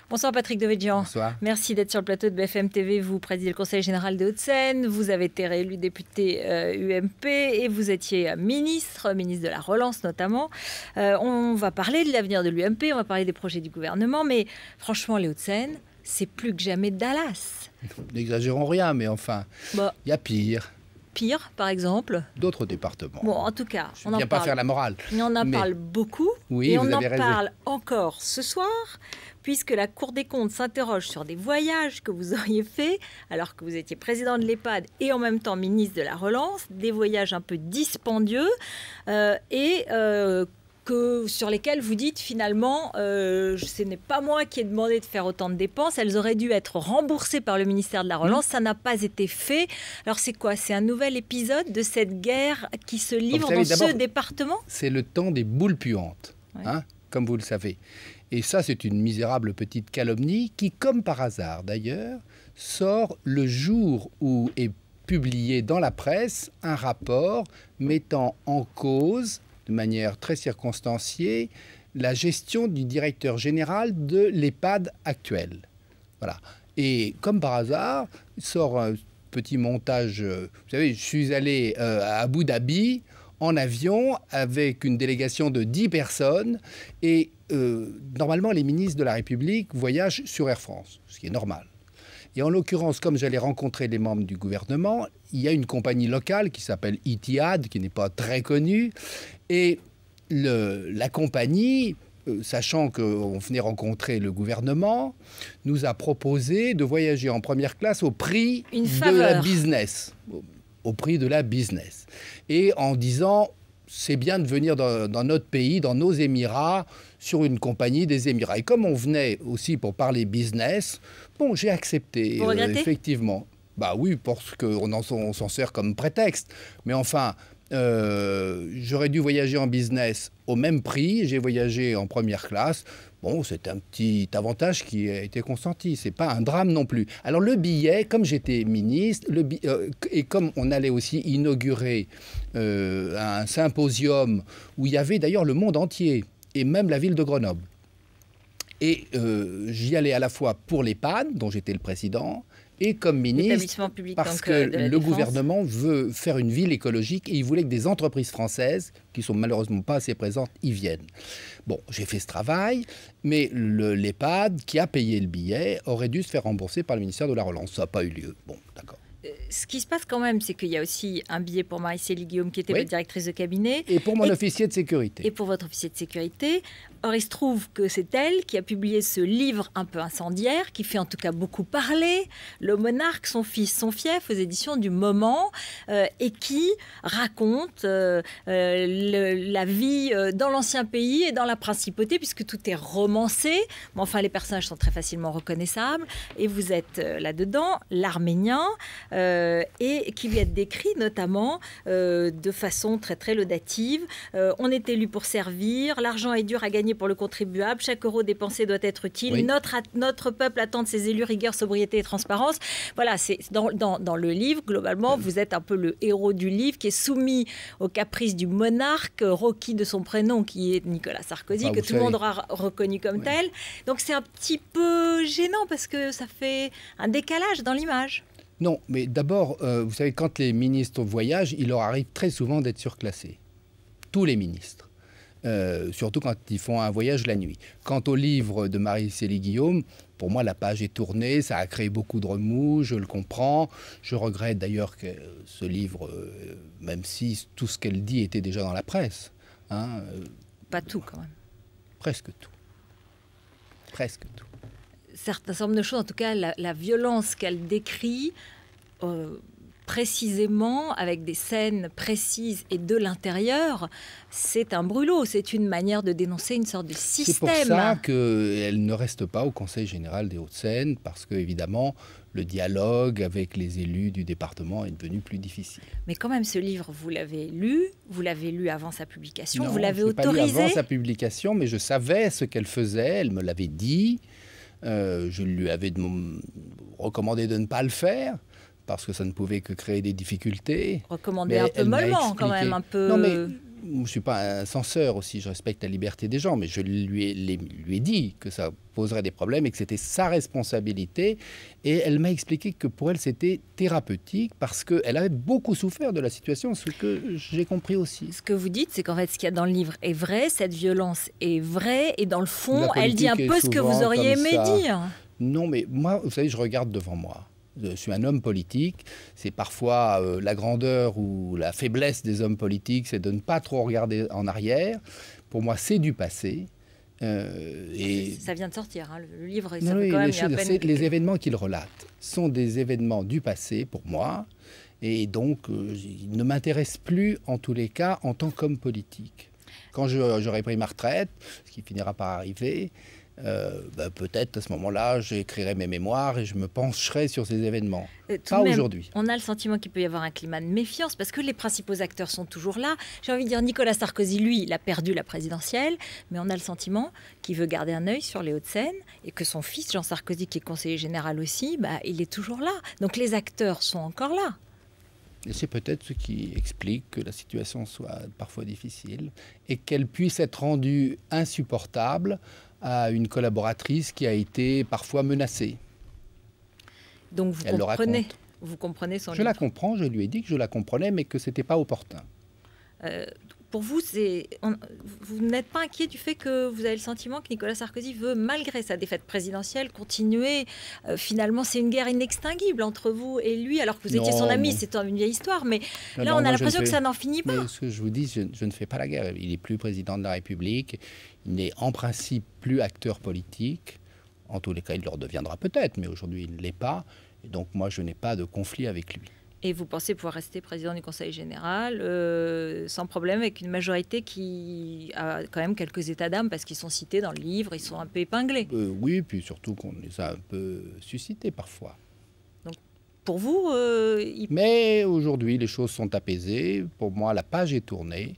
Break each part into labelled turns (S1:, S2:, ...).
S1: Bonsoir Patrick Devedjian.
S2: Bonsoir.
S1: Merci d'être sur le plateau de BFM TV. Vous présidez le Conseil général des Hauts-de-Seine. Vous avez été réélu député UMP et vous étiez ministre de la Relance notamment. On va parler de l'avenir de l'UMP, on va parler des projets du gouvernement, mais franchement les Hauts-de-Seine, c'est plus que jamais Dallas.
S2: N'exagérons rien, mais enfin, il y a pire.
S1: Pire, par exemple.
S2: D'autres départements.
S1: Bon, en tout cas,
S2: on n'en parle. Pas faire la morale.
S1: Mais on en parle beaucoup.
S2: Oui,
S1: et on en parle encore ce soir, puisque la Cour des comptes s'interroge sur des voyages que vous auriez faits, alors que vous étiez président de l'EHPAD et en même temps ministre de la Relance, des voyages un peu dispendieux sur lesquels vous dites finalement, ce n'est pas moi qui ai demandé de faire autant de dépenses, elles auraient dû être remboursées par le ministère de la Relance, ça n'a pas été fait. Alors c'est quoi? C'est un nouvel épisode de cette guerre qui se livre dans ce département?
S2: C'est le temps des boules puantes, comme vous le savez. Et ça, c'est une misérable petite calomnie qui, comme par hasard d'ailleurs, sort le jour où est publié dans la presse un rapport mettant en cause de manière très circonstanciée, la gestion du directeur général de l'EHPAD actuel. Voilà. Et comme par hasard, sort un petit montage. Vous savez, je suis allé à Abu Dhabi en avion avec une délégation de 10 personnes et normalement, les ministres de la République voyagent sur Air France, ce qui est normal. Et en l'occurrence, comme j'allais rencontrer les membres du gouvernement, il y a une compagnie locale qui s'appelle Etihad, qui n'est pas très connue. Et la compagnie, sachant qu'on venait rencontrer le gouvernement, nous a proposé de voyager en première classe au prix de la business. Au prix de la business. Et en disant, c'est bien de venir dans notre pays, dans nos Émirats, sur une compagnie des Émirats. Et comme on venait aussi pour parler business, bon, j'ai accepté,
S1: Vous regrettez ?
S2: effectivement. Bah oui, parce qu'on s'en sert comme prétexte. Mais enfin, j'aurais dû voyager en business au même prix. J'ai voyagé en première classe. Bon, c'est un petit avantage qui a été consenti. C'est pas un drame non plus. Alors le billet, comme j'étais ministre, et comme on allait aussi inaugurer un symposium où il y avait d'ailleurs le monde entier, et même la ville de Grenoble. Et j'y allais à la fois pour l'EHPAD, dont j'étais le président, et comme ministre, parce que le gouvernement veut faire une ville écologique et il voulait que des entreprises françaises, qui ne sont malheureusement pas assez présentes, y viennent. Bon, j'ai fait ce travail, mais l'EHPAD, qui a payé le billet, aurait dû se faire rembourser par le ministère de la Relance. Ça n'a pas eu lieu. Bon, d'accord.
S1: Ce qui se passe quand même, c'est qu'il y a aussi un billet pour Marie-Célie Guillaume, qui était votre directrice de cabinet.
S2: Et pour mon officier de sécurité.
S1: Et pour votre officier de sécurité. Or, il se trouve que c'est elle qui a publié ce livre un peu incendiaire, qui fait en tout cas beaucoup parler, Le Monarque, son fils, son fief, aux éditions du Moment, et qui raconte la vie dans l'ancien pays et dans la principauté, puisque tout est romancé. Mais enfin, les personnages sont très facilement reconnaissables. Et vous êtes là-dedans, l'Arménien, et qui lui est décrit notamment de façon très très laudative. On est élu pour servir, l'argent est dur à gagner pour le contribuable, chaque euro dépensé doit être utile, oui. Notre peuple attend de ses élus rigueur, sobriété et transparence. Voilà, c'est dans le livre, globalement, vous êtes un peu le héros du livre qui est soumis aux caprices du monarque, Rocky de son prénom, qui est Nicolas Sarkozy, que tout le monde aura reconnu comme tel. Donc c'est un petit peu gênant parce que ça fait un décalage dans l'image.
S2: Non, mais d'abord, vous savez, quand les ministres voyagent, il leur arrive très souvent d'être surclassés. Tous les ministres. Surtout quand ils font un voyage la nuit. Quant au livre de Marie-Célie Guillaume, pour moi, la page est tournée, ça a créé beaucoup de remous, je le comprends. Je regrette d'ailleurs que ce livre, même si tout ce qu'elle dit était déjà dans la presse.
S1: Pas tout, quand même.
S2: Presque tout. Presque tout.
S1: Certaines formes de choses, en tout cas, la violence qu'elle décrit... précisément, avec des scènes précises et de l'intérieur, c'est un brûlot. C'est une manière de dénoncer une sorte de système.
S2: C'est pour ça qu'elle ne reste pas au Conseil général des Hauts-de-Seine, parce qu'évidemment, le dialogue avec les élus du département est devenu plus difficile.
S1: Mais quand même, ce livre, vous l'avez lu avant sa publication,
S2: non,
S1: vous l'avez autorisé.
S2: Je l'ai pas lu avant sa publication, mais je savais ce qu'elle faisait, elle me l'avait dit. Je lui avais recommandé de ne pas le faire, parce que ça ne pouvait que créer des difficultés.
S1: Recommandé un peu mollement, quand même, un peu...
S2: Non, mais je ne suis pas un censeur aussi, je respecte la liberté des gens, mais je lui ai dit que ça poserait des problèmes et que c'était sa responsabilité. Et elle m'a expliqué que pour elle, c'était thérapeutique parce qu'elle avait beaucoup souffert de la situation, ce que j'ai compris aussi.
S1: Ce que vous dites, c'est qu'en fait, ce qu'il y a dans le livre est vrai, cette violence est vraie, et dans le fond, elle dit un peu ce que vous auriez aimé dire.
S2: Non, mais moi, vous savez, je regarde devant moi. Je suis un homme politique. C'est parfois la grandeur ou la faiblesse des hommes politiques, c'est de ne pas trop regarder en arrière. Pour moi, c'est du passé.
S1: Et ça vient de sortir, hein, le livre. Ça
S2: non,
S1: fait quand même,
S2: les événements qu'il relate sont des événements du passé pour moi. Et donc, ils ne m'intéressent plus, en tous les cas, en tant qu'homme politique. Quand j'aurai pris ma retraite, ce qui finira par arriver, peut-être à ce moment-là, j'écrirai mes mémoires et je me pencherai sur ces événements. Pas aujourd'hui.
S1: On a le sentiment qu'il peut y avoir un climat de méfiance parce que les principaux acteurs sont toujours là. J'ai envie de dire, Nicolas Sarkozy, lui, il a perdu la présidentielle, mais on a le sentiment qu'il veut garder un œil sur les Hauts-de-Seine et que son fils, Jean Sarkozy, qui est conseiller général aussi, il est toujours là. Donc les acteurs sont encore là.
S2: Et c'est peut-être ce qui explique que la situation soit parfois difficile et qu'elle puisse être rendue insupportable à une collaboratrice qui a été parfois menacée.
S1: Donc vous comprenez son livre.
S2: Je la comprends, je lui ai dit que je la comprenais, mais que ce n'était pas opportun.
S1: Pour vous, vous n'êtes pas inquiet du fait que vous avez le sentiment que Nicolas Sarkozy veut, malgré sa défaite présidentielle, continuer. Finalement, c'est une guerre inextinguible entre vous et lui, alors que vous étiez son ami, c'est une vieille histoire. Mais là, on a l'impression que ça n'en finit pas.
S2: Mais ce que je vous dis, je ne fais pas la guerre. Il n'est plus président de la République. Il n'est en principe plus acteur politique. En tous les cas, il le redeviendra peut-être, mais aujourd'hui, il ne l'est pas. Et donc, moi, je n'ai pas de conflit avec lui.
S1: Et vous pensez pouvoir rester président du Conseil général sans problème, avec une majorité qui a quand même quelques états d'âme, parce qu'ils sont cités dans le livre, ils sont un peu épinglés.
S2: Oui, puis surtout qu'on les a un peu suscités parfois.
S1: Donc, pour vous...
S2: Mais aujourd'hui, les choses sont apaisées. Pour moi, la page est tournée.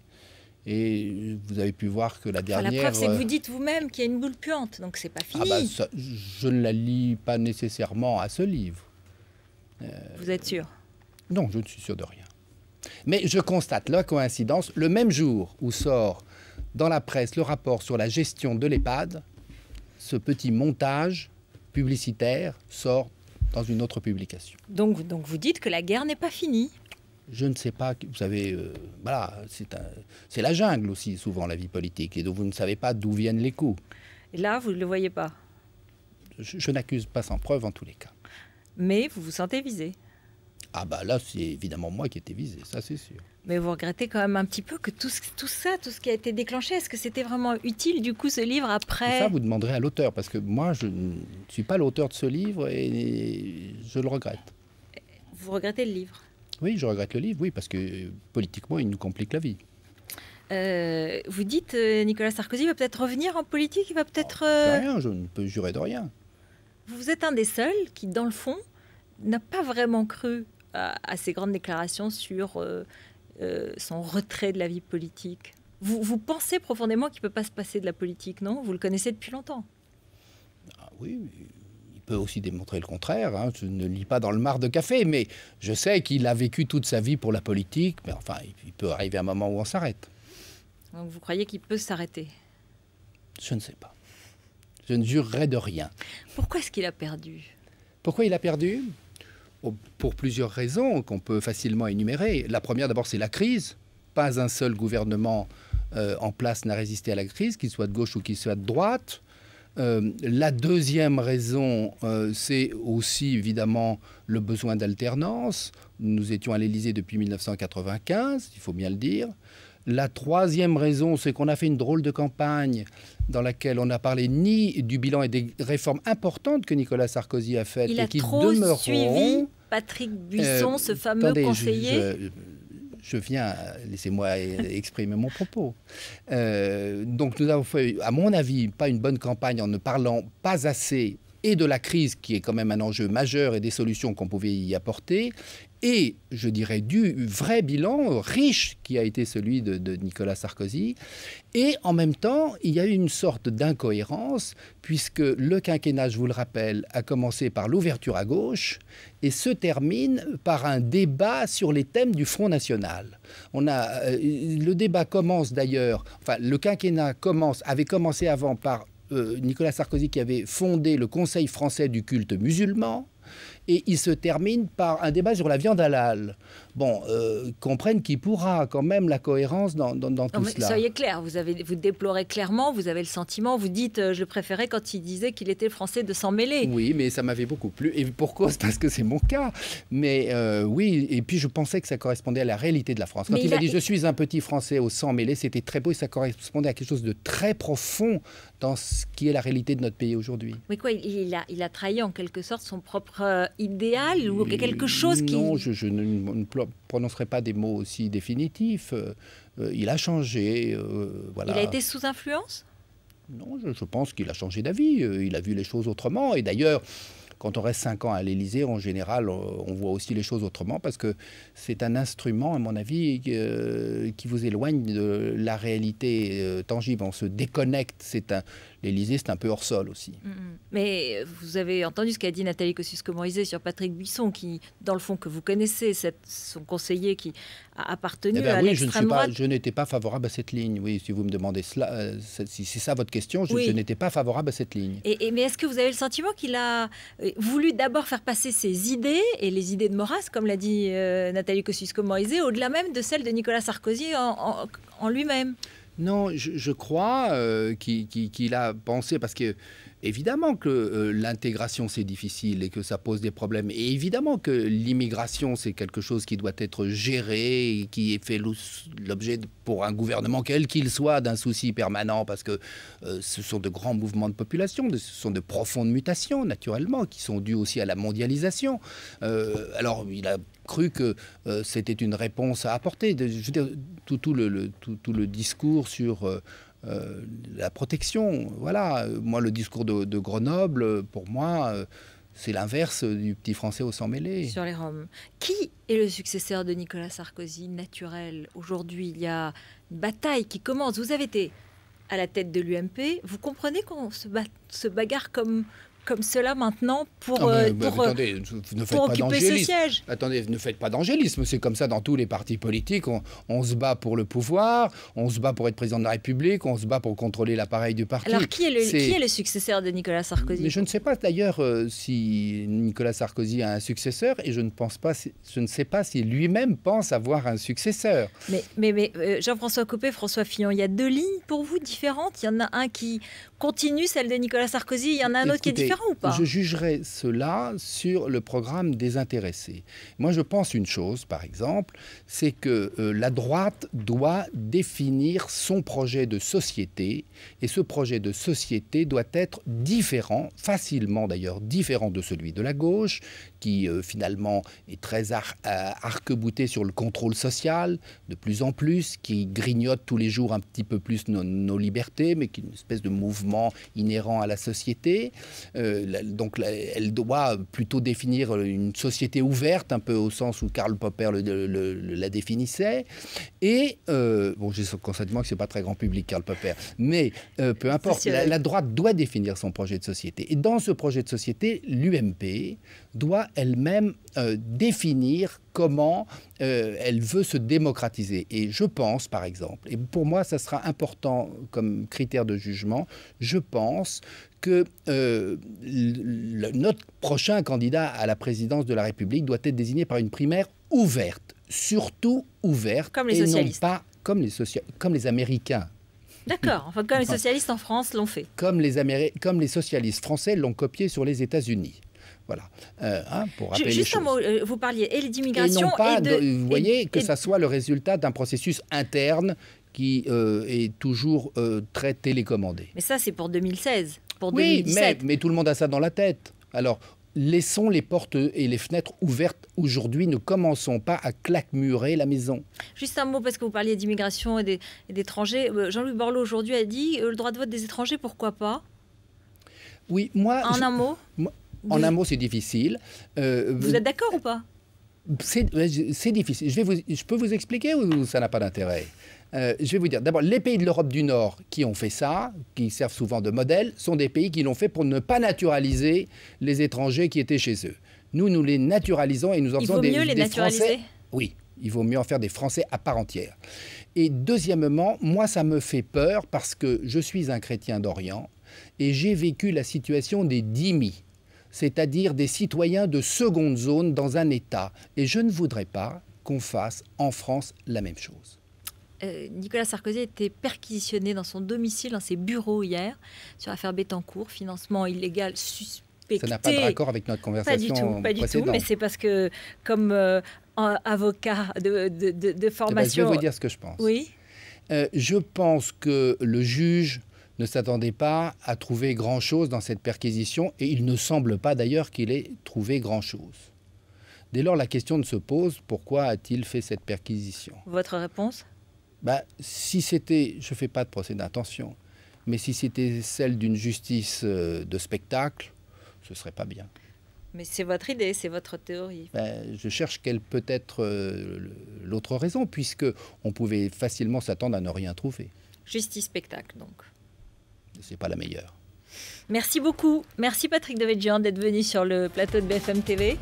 S2: Et vous avez pu voir que la dernière...
S1: la preuve, c'est que vous dites vous-même qu'il y a une boule puante, donc c'est pas fini.
S2: Je ne la lis pas nécessairement à ce livre.
S1: Vous êtes sûr?
S2: Non, je ne suis sûr de rien. Mais je constate la coïncidence, le même jour où sort dans la presse le rapport sur la gestion de l'EHPAD, ce petit montage publicitaire sort dans une autre publication.
S1: Donc vous dites que la guerre n'est pas finie?
S2: Je ne sais pas, vous savez, voilà, c'est la jungle aussi, souvent, la vie politique, et donc vous ne savez pas d'où viennent les coups.
S1: Et là, vous ne le voyez pas?
S2: Je n'accuse pas sans preuve en tous les cas.
S1: Mais vous vous sentez visé?
S2: Ah là, c'est évidemment moi qui ai été visé, ça c'est sûr.
S1: Mais vous regrettez quand même un petit peu que tout ce qui a été déclenché, est-ce que c'était vraiment utile, du coup, ce livre après?
S2: Ça, vous demanderez à l'auteur, parce que moi, je ne suis pas l'auteur de ce livre et je le regrette.
S1: Vous regrettez le livre?
S2: Oui, je regrette le livre, oui, parce que politiquement, il nous complique la vie.
S1: Vous dites, Nicolas Sarkozy va peut-être revenir en politique, il va peut-être...
S2: Rien, je ne peux jurer de rien.
S1: Vous êtes un des seuls qui, dans le fond, n'a pas vraiment cru à ces grandes déclarations sur son retrait de la vie politique. Vous pensez profondément qu'il ne peut pas se passer de la politique, non? Vous le connaissez depuis longtemps.
S2: Ah oui, il peut aussi démontrer le contraire. Hein. Je ne lis pas dans le mar de café, mais je sais qu'il a vécu toute sa vie pour la politique. Mais enfin, il peut arriver un moment où on s'arrête.
S1: Donc vous croyez qu'il peut s'arrêter?
S2: Je ne sais pas. Je ne jurerai de rien.
S1: Pourquoi est-ce qu'il a perdu?
S2: Pourquoi il a perdu? Pour plusieurs raisons qu'on peut facilement énumérer. La première, d'abord, c'est la crise. Pas un seul gouvernement en place n'a résisté à la crise, qu'il soit de gauche ou qu'il soit de droite. La deuxième raison, c'est aussi évidemment le besoin d'alternance. Nous étions à l'Élysée depuis 1995, il faut bien le dire. La troisième raison, c'est qu'on a fait une drôle de campagne dans laquelle on n'a parlé ni du bilan et des réformes importantes que Nicolas Sarkozy a faites et qui demeureront.
S1: Il a trop suivi Patrick Buisson, ce fameux conseiller.
S2: Je viens, laissez-moi exprimer mon propos. Donc nous avons fait, à mon avis, pas une bonne campagne en ne parlant pas assez et de la crise, qui est quand même un enjeu majeur, et des solutions qu'on pouvait y apporter, et, je dirais, du vrai bilan riche qui a été celui de Nicolas Sarkozy. Et en même temps, il y a eu une sorte d'incohérence, puisque le quinquennat, je vous le rappelle, a commencé par l'ouverture à gauche et se termine par un débat sur les thèmes du Front National. Le débat commence d'ailleurs, enfin le quinquennat avait commencé avant par Nicolas Sarkozy qui avait fondé le Conseil français du culte musulman. Et il se termine par un débat sur la viande halal. Bon, comprennent qu'il pourra quand même la cohérence dans tout cela.
S1: Soyez clair, vous déplorez clairement, vous avez le sentiment, vous dites, je préférais quand il disait qu'il était français de s'en mêler.
S2: Oui, mais ça m'avait beaucoup plu. Et pour cause, parce que c'est mon cas. Mais oui, et puis je pensais que ça correspondait à la réalité de la France. Quand il a dit « je suis un petit français au sang mêlé », c'était très beau et ça correspondait à quelque chose de très profond dans ce qui est la réalité de notre pays aujourd'hui.
S1: Mais quoi, il a trahi en quelque sorte son propre idéal ou quelque chose qui...
S2: Non, je ne prononcerai pas des mots aussi définitifs. Il a changé, voilà.
S1: Il a été sous influence ?
S2: Non, je pense qu'il a changé d'avis. Il a vu les choses autrement. Et d'ailleurs, quand on reste 5 ans à l'Élysée, en général, on voit aussi les choses autrement parce que c'est un instrument, à mon avis, qui vous éloigne de la réalité tangible. On se déconnecte. L'Élysée, c'est un peu hors sol aussi.
S1: Mais vous avez entendu ce qu'a dit Nathalie Kosciusko-Morizet sur Patrick Buisson, qui, dans le fond, que vous connaissez, son conseiller qui a appartenu à l'extrême droite.
S2: Je n'étais pas favorable à cette ligne. Oui, si vous me demandez cela, si c'est ça votre question, je n'étais pas favorable à cette ligne.
S1: Mais est-ce que vous avez le sentiment qu'il a voulu d'abord faire passer ses idées, et les idées de Maurras, comme l'a dit Nathalie Kosciusko-Morizet, au-delà même de celles de Nicolas Sarkozy en lui-même ?
S2: Non, je crois qu'il a pensé, parce que évidemment que l'intégration c'est difficile et que ça pose des problèmes, et évidemment que l'immigration c'est quelque chose qui doit être géré et qui est fait l'objet pour un gouvernement quel qu'il soit d'un souci permanent, parce que ce sont de grands mouvements de population, ce sont de profondes mutations naturellement qui sont dues aussi à la mondialisation. Alors il a cru que c'était une réponse à apporter. Je veux dire, tout le discours sur la protection, voilà. Moi, le discours de Grenoble, pour moi, c'est l'inverse du petit français au sang mêlé.
S1: Sur les Roms. Qui est le successeur de Nicolas Sarkozy naturel? Aujourd'hui, il y a une bataille qui commence. Vous avez été à la tête de l'UMP. Vous comprenez qu'on se bagarre comme cela maintenant pour
S2: attendez,
S1: pour occuper ce siège.
S2: Attendez, ne faites pas d'angélisme. C'est comme ça dans tous les partis politiques. On se bat pour le pouvoir, on se bat pour être président de la République, on se bat pour contronler l'appareil du parti.
S1: Alors, qui est le successeur de Nicolas Sarkozy?
S2: Mais je ne sais pas d'ailleurs si Nicolas Sarkozy a un successeur, et je ne sais pas si lui-même pense avoir un successeur.
S1: Mais Jean-François Copé, François Fillon, il y a 2 lignes pour vous différentes. Il y en a un qui continue celle de Nicolas Sarkozy, il y en a un autre qui est différent ou pas?
S2: Je jugerai cela sur le programme désintéressé. Moi, je pense une chose, par exemple, c'est que la droite doit définir son projet de société, et ce projet de société doit être différent, facilement d'ailleurs différent de celui de la gauche, qui finalement est très arc-bouté sur le contrôle social, de plus en plus, qui grignote tous les jours un petit peu plus nos libertés, mais qui est une espèce de mouvement inhérent à la société. Donc elle doit plutôt définir une société ouverte, un peu au sens où Karl Popper la définissait. Et, bon, j'ai le sentiment que ce n'est pas très grand public, Karl Popper, mais peu importe, la droite doit définir son projet de société. Et dans ce projet de société, l'UMP doit elle-même définir comment elle veut se démocratiser. Et je pense, par exemple, et pour moi, ça sera important comme critère de jugement, je pense que notre prochain candidat à la présidence de la République doit être désigné par une primaire ouverte, surtout ouverte,
S1: comme les socialistes.
S2: Et non pas comme les Américains.
S1: D'accord, enfin comme les socialistes en France l'ont fait.
S2: Comme les socialistes français l'ont copié sur les États-Unis. Voilà, pour rappeler
S1: juste
S2: les
S1: un mot, vous parliez d'immigration
S2: vous voyez que ça soit le résultat d'un processus interne qui est toujours très télécommandé.
S1: Mais ça, c'est pour 2016, pour
S2: oui,
S1: 2017.
S2: Mais tout le monde a ça dans la tête. Alors, laissons les portes et les fenêtres ouvertes aujourd'hui. Ne commençons pas à claquemurer la maison.
S1: Juste un mot, parce que vous parliez d'immigration et d'étrangers. Jean-Louis Borloo, aujourd'hui, a dit le droit de vote des étrangers, pourquoi pas?
S2: Oui, moi...
S1: En un mot
S2: En un mot, c'est difficile.
S1: Vous êtes d'accord ou pas?
S2: C'est difficile. Je peux vous expliquer ou ça n'a pas d'intérêt? Je vais vous dire. D'abord, les pays de l'Europe du Nord qui ont fait ça, qui servent souvent de modèle, sont des pays qui l'ont fait pour ne pas naturaliser les étrangers qui étaient chez eux. Nous les naturalisons et nous en faisons des Français. Il vaut mieux les naturaliser? Oui, il vaut mieux en faire des Français à part entière. Et deuxièmement, moi, ça me fait peur parce que je suis un chrétien d'Orient et j'ai vécu la situation des dhimmis, c'est-à-dire des citoyens de seconde zone dans un État. Et je ne voudrais pas qu'on fasse en France la même chose.
S1: Nicolas Sarkozy a été perquisitionné dans son domicile, dans ses bureaux hier, sur l'affaire Bettencourt, financement illégal suspecté.
S2: Ça n'a pas de raccord avec notre conversation
S1: Pas du tout, mais c'est parce que, comme avocat de formation...
S2: Je vais vous dire ce que je pense.
S1: Oui.
S2: Je pense que le juge ne s'attendait pas à trouver grand-chose dans cette perquisition, et il ne semble pas d'ailleurs qu'il ait trouvé grand-chose. Dès lors, la question se pose, pourquoi a-t-il fait cette perquisition?
S1: Votre réponse?
S2: Si c'était, je ne fais pas de procès d'intention, mais si c'était celle d'une justice de spectacle, ce ne serait pas bien.
S1: Mais c'est votre idée, c'est votre théorie.
S2: Je cherche quelle peut être l'autre raison, puisqu'on pouvait facilement s'attendre à ne rien trouver.
S1: Justice spectacle, donc.
S2: Ce n'est pas la meilleure.
S1: Merci beaucoup. Merci Patrick Devedjian d'être venu sur le plateau de BFM TV.